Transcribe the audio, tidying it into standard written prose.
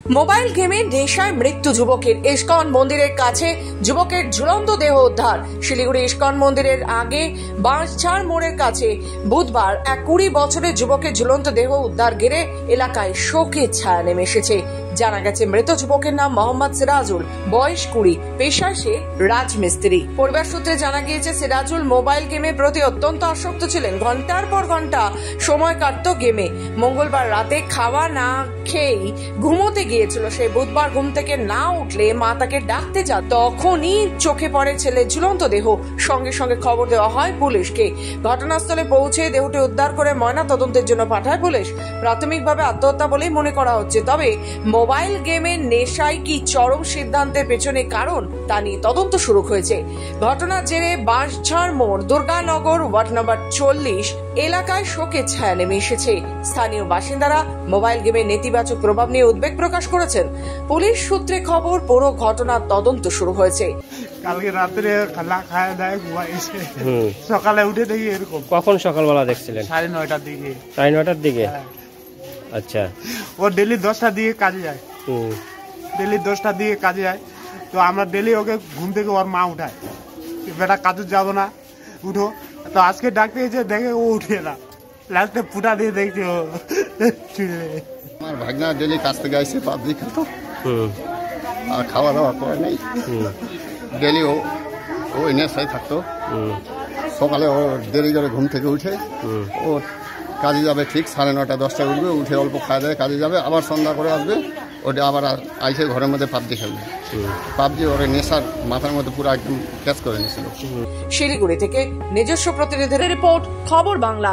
Mobile গেমে নেশায় মৃত্যু যুবকের। ইস্কন মন্দিরের কাছে যুবকের ঝুলন্ত দেহ উদ্ধার। শিলিগুড়ি ইস্কন মন্দিরের আগে বাঁশঝাড় মোড়ের কাছে বুধবার এক 20 বছরের যুবকের ঝুলন্ত দেহ উদ্ধার ঘিরে এলাকায় শোকের ছায়া নেমে এসেছে। জানা গেছে মৃত যুবকের নাম মোহাম্মদ সিরাজুল, বয়স 20, পেশায় সে রাজমিস্ত্রি। পরিবার সূত্রে জানা গিয়েছে সিরাজুল মোবাইল গেমের প্রতি অত্যন্ত আসক্ত ছিলেন। ঘন্টার পর ঘন্টা সময় কাটত গেমে। মঙ্গলবার রাতে খাওয়া না খেয়েই ঘুমোতে গিয়েছিল সে। বুধবার ঘুম থেকে না উঠলে মা তাকে ডাকতে যান, তখনই চোখে পড়ে ছেলের ঝুলন্ত দেহ। সঙ্গে সঙ্গে খবর দেওয়া হয় পুলিশকে। ঘটনাস্থলে পৌঁছে দেহটি উদ্ধার করে ময়না তদন্তের জন্য পাঠায় পুলিশ। প্রাথমিকভাবে আত্মহত্যা বলেই মনে করা হচ্ছে, তবে মোবাইল গেমের নেশায় কি চরম সিদ্ধান্তের পেছনে কারণ তা নিয়ে তদন্ত শুরু হয়েছে। ঘটনার জেরে বাঁশঝাড় মোড়, দুর্গানগর ওয়ার্ড নম্বর 40 এলাকায় শোকের ছায়া নেমে এসেছে। স্থানীয় বাসিন্দারা মোবাইল গেমের নেতিবাচক প্রভাব নিয়ে উদ্বেগ প্রকাশ করেছেন। পুলিশ সূত্রে খবর, পুরো ঘটনার তদন্ত শুরু হয়েছে। কালকে রাত্রে খাওয়া দাওয়া ঘুমাইছে, সকালে উঠে দেখি এরকম। কখন সকালবেলা দেখছিলেন? 9:30টার দিকে। 9:30টার দিকে? আচ্ছা। ও ডেলি 10টার দিকে কাজে যায়। ডেলি 10টার দিকে কাজে যায়। তো আমরা ডেলি ওকে ঘুম থেকে ওর মা উঠায়, বেটা কাজে যাবো না, উঠো। তো আজকে ডাকতে এসে দেখে ও উঠে না, লাস্টে ফুটা দিয়ে দেখছি ও। আমার ভাগনা ডেলি কাজ থেকে আসছে, পাবজি খেতো আর খাওয়া দাওয়া করে নেই। ডেলি ও ওই নেশায় থাকতো। সকালে ও দেরি করে ঘুম থেকে উঠে ও কাজে যাবে, ঠিক 9:30 10টায় উঠবে, উঠে অল্প খাওয়া দাওয়া কাজে যাবে, আবার সন্ধ্যা করে আসবে। ওটা আবার আইসে ঘরের মধ্যে পাবজি খেলবে। পাবজি ওর নেশার মাথার মধ্যে পুরো একদম ক্যাচ করে নিয়েছিল। শিলিগুড়ি থেকে নিজস্ব প্রতিনিধির রিপোর্ট, খবর বাংলা।